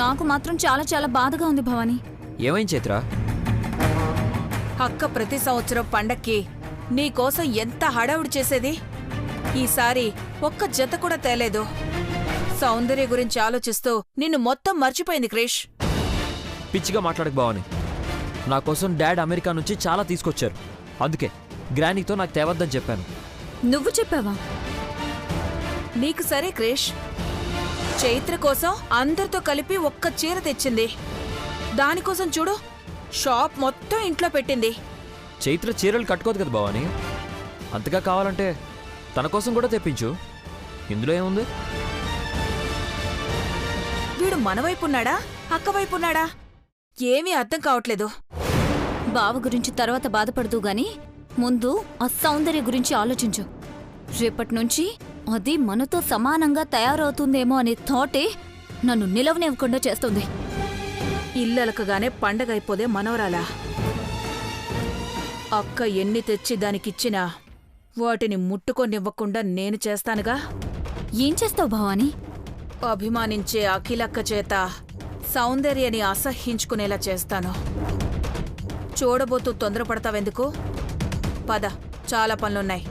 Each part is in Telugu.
నాకు మాత్రం చాలా చాలా బాధగా ఉంది భవానీ. ఏమైంది చైత్ర? అక్క ప్రతి సంవత్సరం పండక్కి నీకోసం ఎంత హడావుడి చేసేది. ఈసారి ఒక్క జత కూడా తేలేదు. సౌందర్య గురించి ఆలోచిస్తూ నిన్ను మొత్తం మర్చిపోయింది క్రిష్. పిచ్చిగా మాట్లాడకు భవానీ. నా కోసం డాడ్ అమెరికా నుంచి చాలా తీసుకొచ్చారు. అందుకే గ్రానీతో నాకు తేవద్దని చెప్పాను. నువ్వు చెప్పావా? నీకు సరే క్రిష్, చైత్ర కోసం అందరితో కలిపి ఒక్క చీర తెచ్చింది. దానికోసం చూడు, షాప్ మొత్తం ఇంట్లో పెట్టింది. చైత్ర చీరలు కట్టుకోదు కదా భవానీ. అంతగా కావాలంటే తన కోసం కూడా తెప్పించు. ఇందులో ఏముంది? వీడు మనవైపున్నాడా అక్కవైపున్నాడా ఏమీ అర్థం కావట్లేదు. బావ గురించి తర్వాత బాధపడదు గాని ముందు ఆ సౌందర్య గురించి ఆలోచించు. రేపట్నుంచి అది మనతో సమానంగా తయారవుతుందేమో అనే థాటే నన్ను నిలవనివ్వకుండా చేస్తుంది. ఇల్లలకగానే పండగైపోదే మనవరాలా. అక్క ఎన్ని తెచ్చి దానికిచ్చినా వాటిని ముట్టుకొనివ్వకుండా నేను చేస్తానుగా. ఏం చేస్తావు భవానీ? అభిమానించే అఖిలక్క చేత సౌందర్యని అసహ్యించుకునేలా చేస్తాను. చూడబోతూ తొందరపడతావెందుకు? పద, చాలా పనులున్నాయి.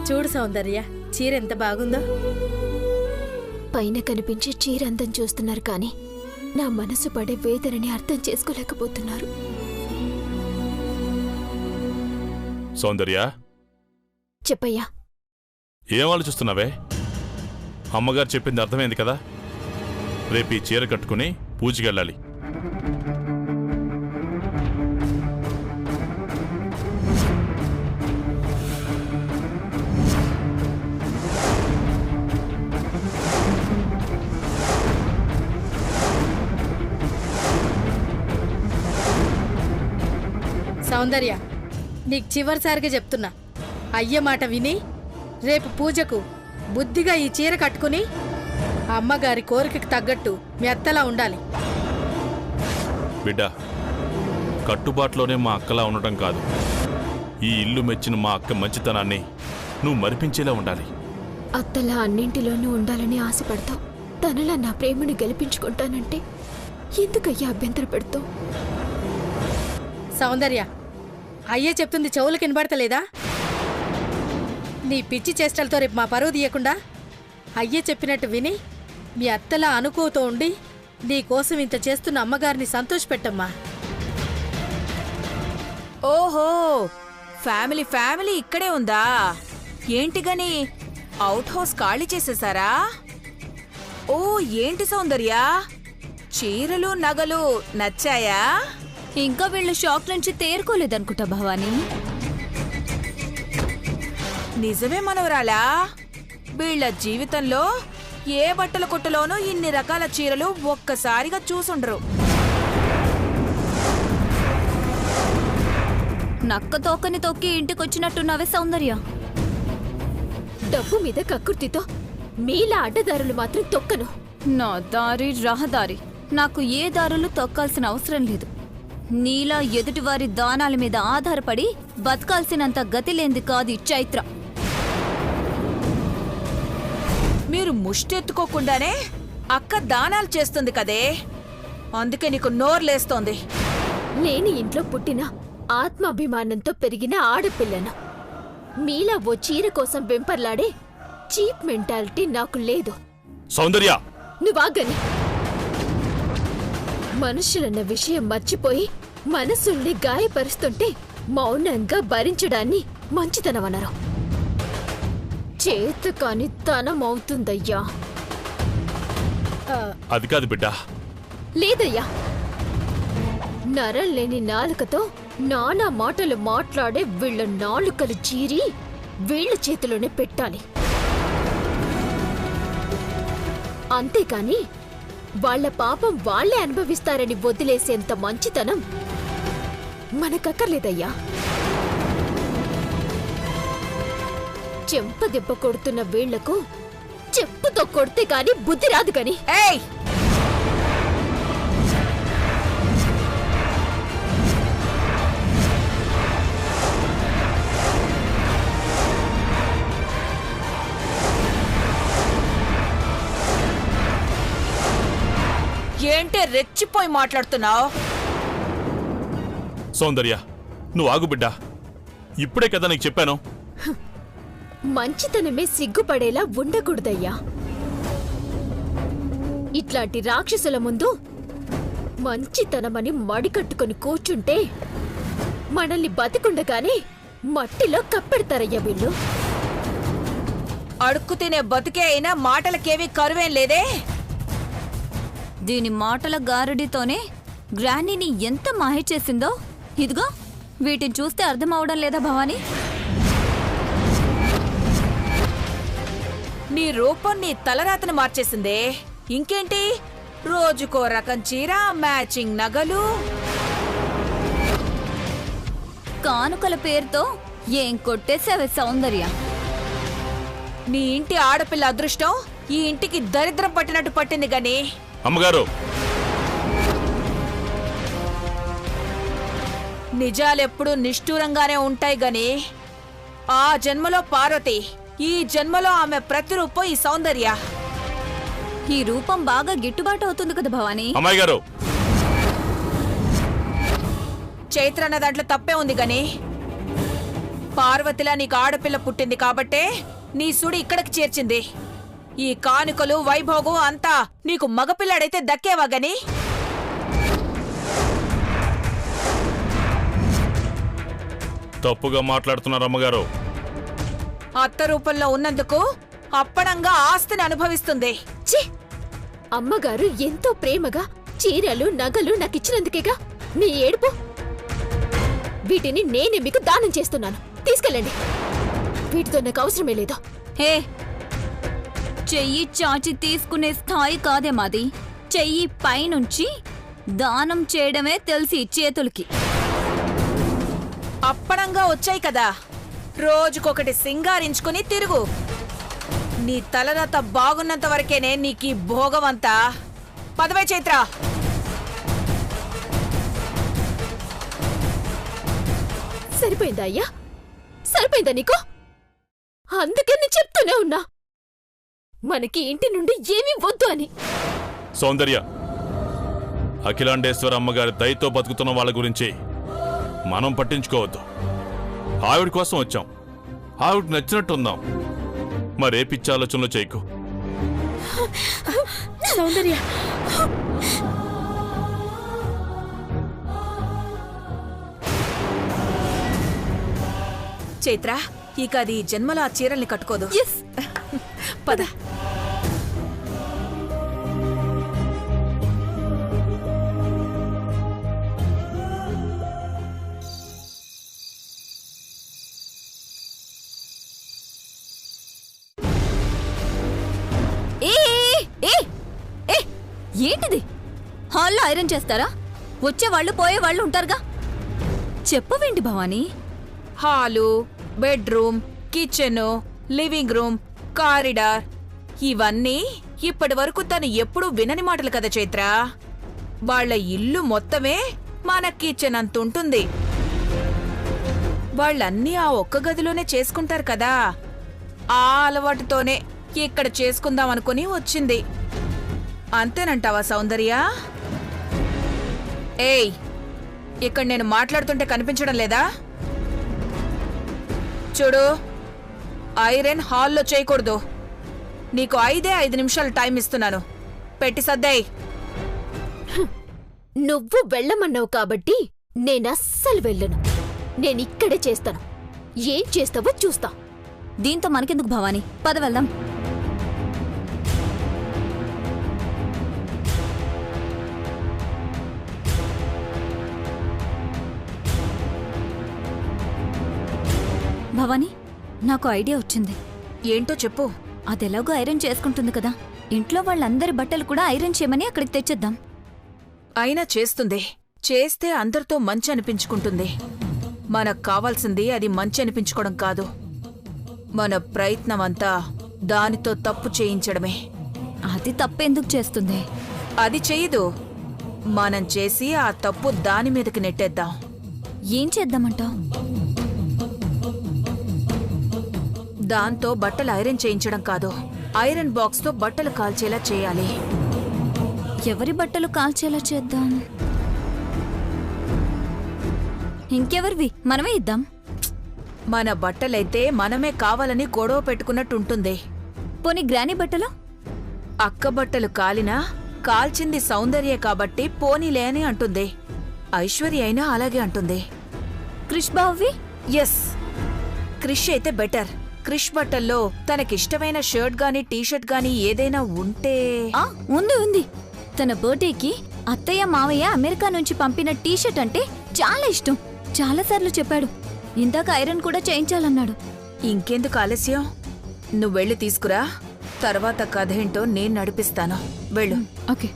చూడు సౌందర్య, చీర ఎంత బాగుందో. పైన కనిపించే చీర అందం చూస్తున్నారు కానీ నా మనసు పడే వేదనని అర్థం చేసుకోలేకపోతున్నారు. సౌందర్య, చెప్పయ్యా. ఏం ఆలోచిస్తున్నావే? అమ్మగారు చెప్పింది అర్థమైంది కదా. రేపు ఈ చీర కట్టుకుని పూజకెళ్ళాలి. సౌందర్య, నీకు చివరిసారిగా చెప్తున్నా, అయ్య మాట విని రేపు పూజకు బుద్ధిగా ఈ చీర కట్టుకుని అమ్మగారి కోరికకి తగ్గట్టు మీ అత్తలా ఉండాలి. బిడ్డ, కట్టుబాటులోనే మా అక్కలా ఉండటం కాదు, ఈ ఇల్లు మెచ్చిన మా అక్క మంచితనాన్ని నువ్వు మరిపించేలా ఉండాలి. అత్తలా అన్నింటిలోనూ ఉండాలని ఆశపడతావు. తనలా నా ప్రేమను గెలిపించుకుంటానంటే ఎందుకయ్యా అభ్యంతర పెడతావు? సౌందర్య, అయ్యే చెప్తుంది చెవులకు వినబడతలేదా? నీ పిచ్చి చేష్టలతో రేపు మా పరువు తీయకుండా అయ్యే చెప్పినట్టు విని మీ అత్తలా అనుకోతో ఉండి నీకోసం ఇంత చేస్తున్న అమ్మగారిని సంతోషపెట్టమ్మా. ఓహో, ఫ్యామిలీ ఫ్యామిలీ ఇక్కడే ఉందా? ఏంటిగని అవుట్ హౌస్ ఖాళీ చేసేసారా? ఓ, ఏంటి సౌందర్య, చీరలు నగలు నచ్చాయా? ఇంకా వీళ్ళు షాక్ నుంచి తేరుకోలేదనుకుంటా భవానీ. నిజమే మనవరాలా, వీళ్ల జీవితంలో ఏ బట్టల కొట్టులోనూ ఇన్ని రకాల చీరలు ఒక్కసారిగా చూసుండరు. నక్క తోకని తొక్కి ఇంటికొచ్చినట్టున్నావే సౌందర్య. డబ్బు మీద కక్కుర్తితో మీలా అడ్డదారులు మాత్రం తొక్కను. నా దారి రహదారి, నాకు ఏ దారులు తొక్కాల్సిన అవసరం లేదు. నీలా ఎదుటివారి దానాల మీద ఆధారపడి బతకాల్సినంత గతిలేంది కాదు చైత్ర. మీరు ముష్టెత్తుకోకుండానే అక్క దానాలు చేస్తుంది కదే, అందుకే నీకు నోర్లేస్తోంది. నేను ఇంట్లో పుట్టిన ఆత్మాభిమానంతో పెరిగిన ఆడపిల్లను. మీలా ఓ చీర కోసం వెంపర్లాడే చీప్ మెంటాలిటీ నాకు లేదు. సౌందర్య, నువ్వాగని. మనుషులన్న విషయం మర్చిపోయి మనసుల్ని గాయపరుస్తుంటే మౌనంగా భరించడాన్ని మంచితనమనరు. చేత కాని తనమవుతుందయ్యా. అది కాదు బిడ్డ. లేదయ్యా, నరం లేని నాలుకతో నానా మాటలు మాట్లాడే వీళ్ళ నాలుకలు చీరి వీళ్ళ చేతిలోనే పెట్టాలి. అంతేకాని వాళ్ల పాపం వాళ్లే అనుభవిస్తారని వదిలేసేంత మంచితనం మనకక్కర్లేదయ్యా. చెంపదెబ్బ కొడుతున్న వీళ్లకు చెప్పుతో కొడితే కాని బుద్ధి రాదు కాని. ఏయ్, ఏంటే రెచ్చిపోయి మాట్లాడుతున్నావు? సౌందర్య, నువ్వు ఆగు బిడ్డా. ఇప్పుడే కదా నీకు చెప్పాను. మంచితనమే సిగ్గుపడేలా ఉండకూడదయ్యా. ఇట్లాంటి రాక్షసుల ముందు మంచితనమని మడికట్టుకుని కూర్చుంటే మనల్ని బతికుండగానే మట్టిలో కప్పెడతారయ్యా వీళ్ళు. అడుక్కు తినే బతుకే అయినా మాటలకేవి కరువేం లేదే. దీని మాటల గారడితోనే గ్రానీని ఎంత మాయ చేసిందో ఇదిగో వీటిని చూస్తే అర్థమవడం లేదా భవానీ? నీ రూపం నీ తలరాతను మార్చేసిందే. ఇంకేంటి, రోజుకో రకం చీర, మ్యాచింగ్ నగలు. కానుకల పేరుతో ఏం కొట్టేసావే సౌందర్య? నీ ఇంటి ఆడపిల్ల అదృష్టం ఈ ఇంటికి దరిద్రం పట్టినట్టు పట్టింది గాని. అమ్మగారు, నిజాలెప్పుడూ నిష్ఠూరంగానే ఉంటాయి గాని ఆ జన్మలో పార్వతి, ఈ జన్మలో ఆమె ప్రతిరూపం ఈ సౌందర్య. ఈ రూపం బాగా గిట్టుబాటు అవుతుంది కదా భవానీ? అమ్మాయి గారు, చైత్ర అన్న దాంట్లో తప్పే ఉంది గాని పార్వతిలా నీకు ఆడపిల్ల పుట్టింది కాబట్టే నీ సుడి ఇక్కడికి చేర్చింది. ఈ కానుకలు వైభోగం అంతా నీకు మగపిల్లాడైతే దక్కేవా గని? తప్పుగా మాట్లాడుతున్నారు అమ్మగారు. అత్త రూపంలో ఉన్నందుకు అప్పనంగా ఆస్తిని అనుభవిస్తుంది. ఛీ! అమ్మగారు ఎంతో ప్రేమగా చీరలు నగలు నాకిచ్చినందుకేగా మీ ఏడుపు. వీటిని నేనే మీకు దానం చేస్తున్నాను. తీసుకెళ్ళండి. వీటితో నాకు అవసరమే లేదు. హే, చెయ్యి చాచి తీసుకునే స్థాయి కాదే మాది. చెయ్యి పైనుంచి దానం చేయడమే తెలిసి చేతులకి. అప్పనంగా వచ్చాయి కదా, రోజుకొకటి సింగారించుకుని తిరుగు. నీ తలరాత బాగున్నంత వరకేనే నీకీ భోగమంతా. పదవే చైత్ర. సరిపోయిందా అయ్యా? సరిపోయిందా నీకు? అందుకే నేను చెప్తూనే ఉన్నా మనకి ఇంటి నుండి ఏమీ వద్దు అని. సౌందర్య, అఖిలాండేశ్వర అమ్మగారి దయతో బతుకుతున్న వాళ్ళ గురించి మనం పట్టించుకోవద్దు. ఆవిడ కోసం వచ్చాం, ఆవిడ నచ్చినట్టు ఉందాం. మరే పిచ్చి ఆలోచనలు చేయకు. సౌందర్య, చైత్ర, ఇక అది జన్మలో ఆ చీరల్ని కట్టుకోదు. పద. ఏంటిది? హాల్లో ఐరన్ చేస్తారా? వచ్చేవాళ్ళు పోయేవాళ్ళు ఉంటారుగా. చెప్పవేంటి Bhavani? Hall, bedroom, kitchen, living room, corridor ఇవన్నీ ఇప్పటి వరకు తను ఎప్పుడూ వినని మాటలు కదా చైత్ర. వాళ్ళ ఇల్లు మొత్తమే మన కిచెన్ అంతుంటుంది. వాళ్ళన్నీ ఆ ఒక్క గదిలోనే చేసుకుంటారు కదా. ఆ అలవాటుతోనే ఇక్కడ చేసుకుందాం అనుకుని వచ్చింది. అంతేనంటావా సౌందర్య? ఏయ్, ఇక్కడ నేను మాట్లాడుతుంటే కనిపించడం లేదా? చూడు, ఐరన్ హాల్లో చేయకూడదు. నీకు 5 నిమిషాలు టైం ఇస్తున్నాను. పెట్టి సర్దేయ్. నువ్వు వెళ్ళమన్నావు కాబట్టి నేనస్సలు వెళ్ళను. నేనిక్కడే చేస్తాను. ఏం చేస్తావో చూస్తా. దీంతో మనకెందుకు భవానీ? పద వెళ్దాం. భవానీ, నాకు ఐడియా వచ్చింది. ఏంటో చెప్పు. అదెలాగో ఐరన్ చేసుకుంటుంది కదా, ఇంట్లో వాళ్ళందరి బట్టలు కూడా ఐరన్ చేయమని అక్కడికి తెచ్చేద్దాం. అయినా చేస్తుంది. చేస్తే అందరితో మంచి అనిపించుకుంటుంది. మనకు కావాల్సింది అది మంచి అనిపించుకోవడం కాదు. మన ప్రయత్నమంతా దానితో తప్పు చేయించడమే. అది తప్పెందుకు చేస్తుంది? అది చెయ్యదు. మనం చేసి ఆ తప్పు దాని మీదకి నెట్టేద్దాం. ఏం చేద్దామంటావు? దాంతో బట్టలు ఐరన్ చేయించడం కాదు, ఐరన్ బాక్స్తో బట్టలు కాల్చేలా చేయాలి. ఎవరి బట్టలు కాల్చేలా చేద్దాం? ఇంకెవరివి? మనమే ఇద్దాం. మన బట్టలైతే మనమే కావాలని గొడవ పెట్టుకున్నట్టుంటుంది. పోనీ గ్రానీ బట్టలు? అక్క బట్టలు కాలినా కాల్చింది సౌందర్య కాబట్టి పోనీలే అని అంటుంది. ఐశ్వర్య అయినా అలాగే అంటుంది. క్రిష్ బావువి? ఎస్, క్రిష్ అయితే బెటర్. క్రిష్ బట్టల్లో తనకిష్టమైన షర్ట్ గాని టీషర్ట్ గాని ఏదైనా ఉంటే. ఉంది. తన బర్త్డేకి అత్తయ్య మావయ్య అమెరికా నుంచి పంపిన టీషర్ట్ అంటే చాలా ఇష్టం. చాలాసార్లు చెప్పాడు. ఇందాక ఐరన్ కూడా చేయించాలన్నాడు. ఇంకెందుకు ఆలస్యం? నువ్వెళ్ళి తీసుకురా. తర్వాత కథేంటో నేను నడిపిస్తాను. వెళ్ళు. ఓకే.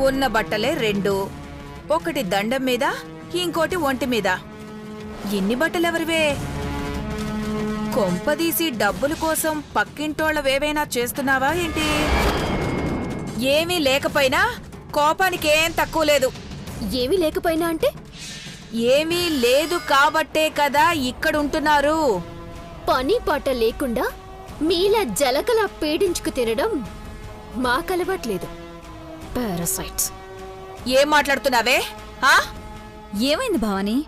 ఉన్న బట్టలే 2, ఒకటి దండం మీద, ఇంకోటి ఒంటి మీద. ఇన్ని బట్టలెవరివే? కొంపదీసి డబ్బుల కోసం పక్కింటోళ్ళవేవైనా చేస్తున్నావా ఏంటి? ఏమీ లేకపోయినా కోపానికేం తక్కువ లేదు. ఏమీ లేకపోయినా అంటే? ఏమీ లేదు కాబట్టే కదా ఇక్కడుంటున్నారు. పని పాట లేకుండా మీలా జలకలా పీడించుకు తినడం మాకలవాట్లేదు. పారాసైట్స్. ఏం మాట్లాడుతున్నావే? ఆ? ఏమైంది భవానీ?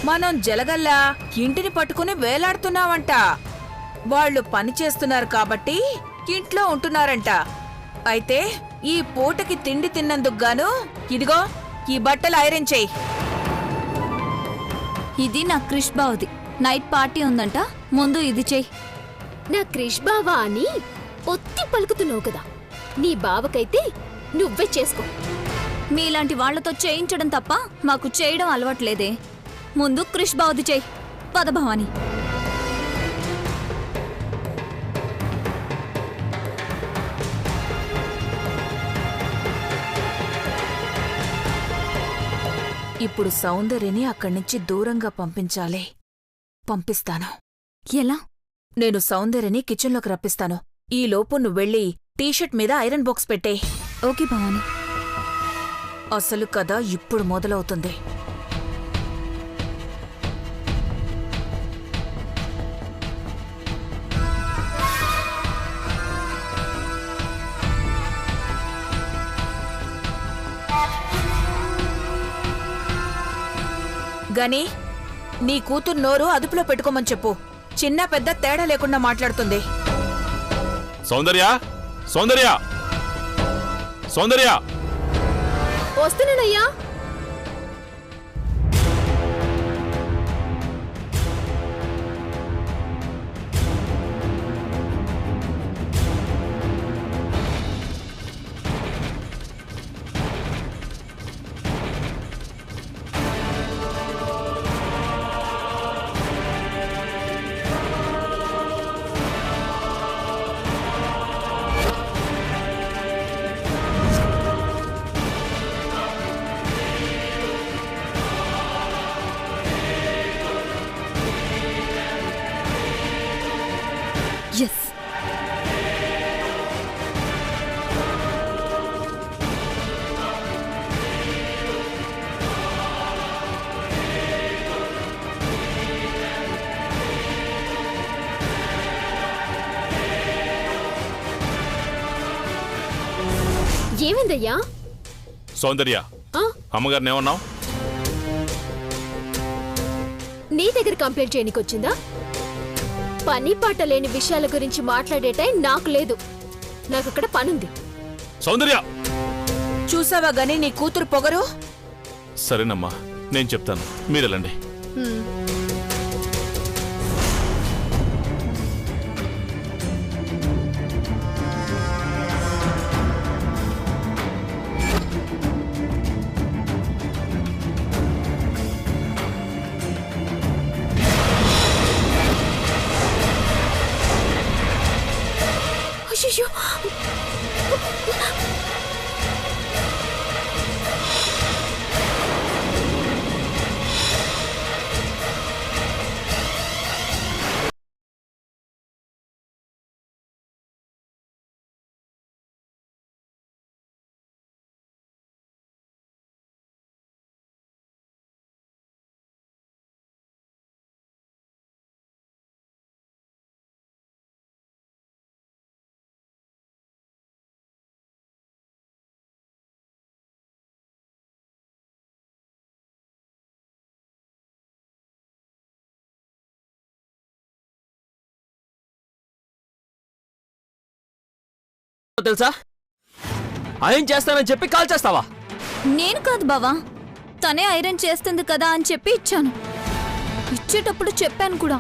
మనం జలగల్లా ఇంటిని పట్టుకుని వేలాడుతున్నావంట. వాళ్ళు పని చేస్తున్నారు కాబట్టి ఇంట్లో ఉంటున్నారంట. అయితే ఈ పూటకి తిండి తిన్నందుకు గాను ఇదిగో ఈ బట్టలు ఐరన్ చెయ్యి. ఇది నా క్రిష్ బావుది. నైట్ పార్టీ ఉందంట, ముందు ఇది చెయ్యి. నా క్రిష్ బావా అని ఒత్తి పలుకుతున్నావు కదా. నీ బావకైతే నువ్వే చేసుకో. మీలాంటి వాళ్లతో చేయించడం తప్ప మాకు చేయడం అలవాట్లేదే. ముందు క్రిష్ బావుది చెయ్యి. పద భవానీ. ఇప్పుడు సౌందర్యని అక్కడి నుంచి దూరంగా పంపించాలి. పంపిస్తాను. ఎలా? నేను సౌందర్యని కిచెన్లోకి రప్పిస్తాను. ఈలోపు నువ్వెళ్ళి టీషర్ట్ మీద ఐరన్ బాక్స్ పెట్టే. ఓకే భవానీ. అసలు కథ ఇప్పుడు మొదలవుతుంది. గని, నీ కూతురు నోరు అదుపులో పెట్టుకోమని చెప్పు. చిన్న పెద్ద తేడా లేకుండా మాట్లాడుతుంది. సౌందర్య, సౌందర్య, సౌందర్య. వస్తున్నానయ్యా. ఎస్. ఏమైందయ్యా? సౌందర్య, ఆ? అమ్మగారిని ఏమన్నావు? నీ దగ్గర కంప్లైంట్ చేయనీకొచ్చిందా? పని పాట లేని విషయాల గురించి మాట్లాడే టైం నాకు లేదు. నాకక్కడ పనుంది. సౌందర్య, చూసావా గని నీ కూతురు పొగరు? సరేనమ్మా, నేను చెప్తాను, మీరెళ్ళండి. అయ్యో, తెలుసా? ఐరన్ చేస్తానని చెప్పి కాల్ చేస్తావా? నేను కాదు బావా, తనే ఐరన్ చేస్తుంది కదా అని చెప్పి ఇచ్చాను. ఇచ్చేటప్పుడు చెప్పాను కూడా,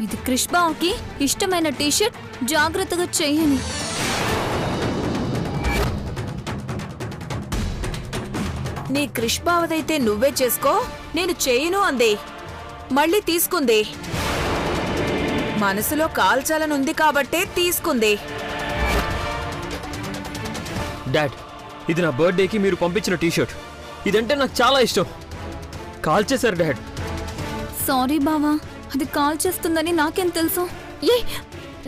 ఇది క్రిష్ బావకి ఇష్టమైన టీషర్ట్, జాగ్రత్తగా చెయ్యని. నీ క్రిష్ బావదైతే నువ్వే చేసుకో, నేను చేయను అంది. మళ్ళీ తీసుకుంది. మనసులో కాల్చాలనుంది కాబట్టే తీసుకుంది. డాడ్, ఇది నా బర్త్డేకి మీరు పంపించిన టీషర్ట్. ఇదంటే నాకు చాలా ఇష్టం. కాల్ చేశారు డాడ్. సారీ బావా, అది కాల్ చేస్తుందని నాకేం తెలుసు? ఏ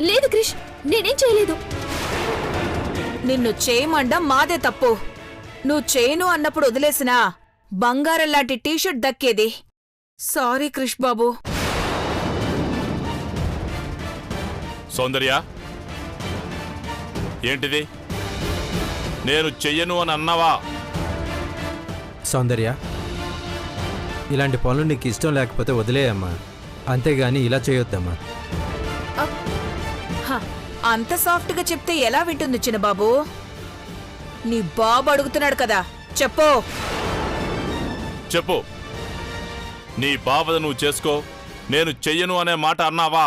లేదు క్రిష్, నేనేం చేయలేదు. నిన్ను చేయమండం మాదే తప్పు. నువ్వు చేయను అన్నప్పుడు వదిలేసినా బంగారం లాంటి టీషర్ట్ దక్కేది. సారీ క్రిష్ బాబు. సౌందర్య, ఏంటిది? నేను చెయ్యను అని అన్నావా? సౌందర్య, ఇలాంటి పనులు నీకు ఇష్టం లేకపోతే వదిలేయమ్మా, అంతేగాని ఇలా చేయొద్దమ్మా. హ, అంత సాఫ్ట్గా చెప్తే ఎలా వింటుంది చిన్నబాబు? నీ బాబు అడుగుతున్నాడు కదా, చెప్పు. చెప్పు. నీ బావద నువ్వు చేసుకో, నేను చెయ్యను అనే మాట అన్నావా?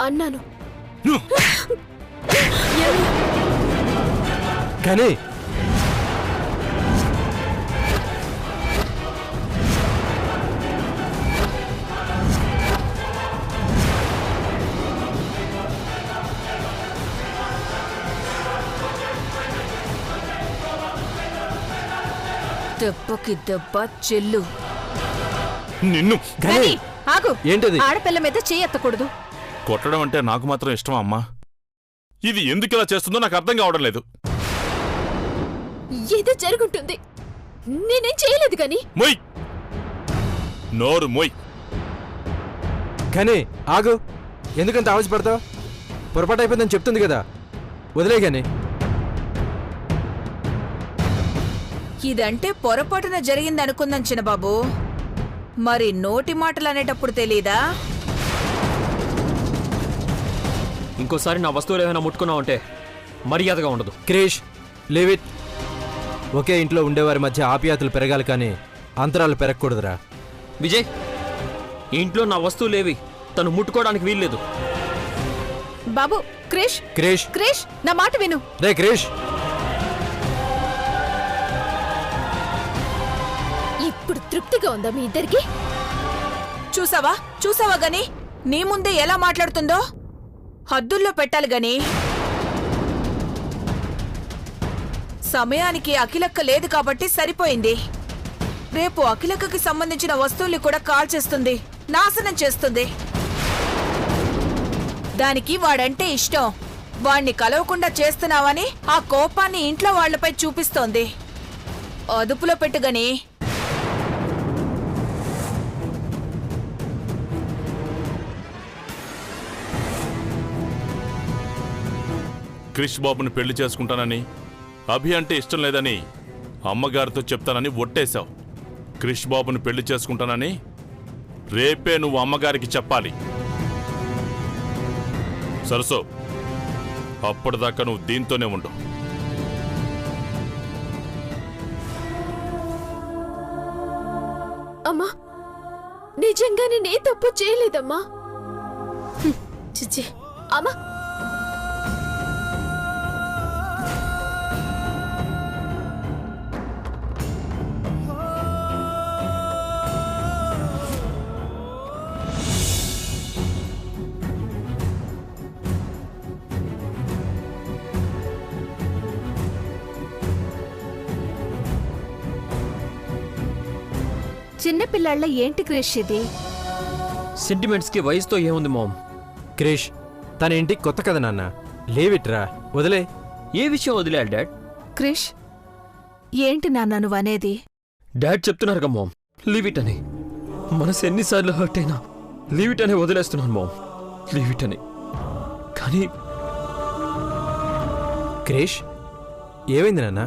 అన్నాను. కానీ దెబ్బకి దెబ్బ చెల్లు. నిన్ను కానీ ఆగు. ఏంటిది? ఆడపిల్ల మీద చేయెత్తకూడదు. కొట్టడం అంటే నాకు మాత్రం ఇష్టమా అమ్మా? ఇది ఎందుకు ఇలా చేస్తుందో నాకు అర్థం కావడం లేదు. ఏదో జరుగుంటుంది, నేనేం చేయలేదు కానీ. మొయ్, నోరు మొయ్. కానీ ఆగు, ఎందుకంత ఆవేశపడతావు? పొరపాటు అయిపోయిందని చెప్తుంది కదా, వదిలే. కానీ ఇదంటే పొరపాటున జరిగిందనుకుందాం చిన్నబాబు. మరి నోటి మాటలు అనేటప్పుడు తెలీదా? ఇంకోసారి నా వస్తువులు ఏమైనా ముట్టుకున్నావంటే మర్యాదగా ఉండదు. Krish, leave it. ఒకే ఇంట్లో ఉండేవారి మధ్య ఆప్యాయతలు పెరగాలి కానీ అంతరాలు పెరగకూడదురా. విజయ్, ఈ ఇంట్లో నా వస్తువులేవి తను ముట్టుకోవడానికి వీల్లేదు. బాబు, క్రిష్ క్రిష్, క్రిష్ నా మాట విను. రే క్రిష్. ఇప్పుడు తృప్తిగా ఉందా మీ ఇద్దరికి? చూసావా చూసావా గని, నీ ముందే ఎలా మాట్లాడుతుందో? హద్దుల్లో పెట్టాలి గని. సమయానికి అఖిలక్క లేదు కాబట్టి సరిపోయింది. రేపు అఖిలక్కకి సంబంధించిన వస్తువుల్ని కూడా కాల్చేస్తుంది, నాశనం చేస్తుంది. దానికి వాడంటే ఇష్టం. వాణ్ణి కలవకుండా చేస్తున్నావని ఆ కోపాన్ని ఇంట్లో వాళ్లపై చూపిస్తోంది. అదుపులో పెట్టుగని. క్రిష్ బాబుని పెళ్లి చేసుకుంటానని, అభి అంటే ఇష్టం లేదని అమ్మగారితో చెప్తానని ఒట్టేశావు. క్రిష్ బాబుని పెళ్లి చేసుకుంటానని రేపే నువ్వు అమ్మగారికి చెప్పాలి. సరసో, అప్పటిదాకా నువ్వు దీంతోనే ఉండు. అమ్మా, నిజంగానే నే తప్పు చేయలేదమ్మా. చిచ్చి, అమ్మా, చిన్నపిల్లాళ్ళ ఏంటి క్రిష్ ఇది? సెంటిమెంట్స్కి వయసుతో ఏముంది మామ్? క్రిష్, తన ఇంటికి కొత్త కదా నాన్న, లీవ్ ఇట్ రా, వదిలే. ఏ విషయం వదిలేయాలి డాడ్? క్రిష్, ఏంటి నాన్న నువ్వనేది? డాడ్ చెప్తున్నారుగా మామ్, లీవ్ ఇట్ అని. మనసు ఎన్నిసార్లు హర్ట్ అయినా లీవ్ ఇట్ అని వదిలేస్తున్నాను మామ్, లీవ్ ఇట్ అని. కానీ క్రిష్, ఏమైంది నాన్న?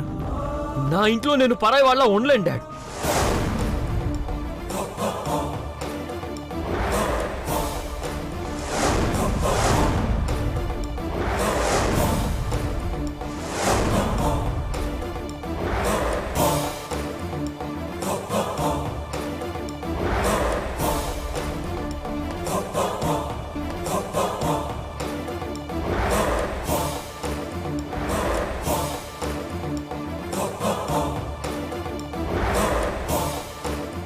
నా ఇంట్లో నేను పరాయి వాళ్ళ ఉండలేను డాడ్.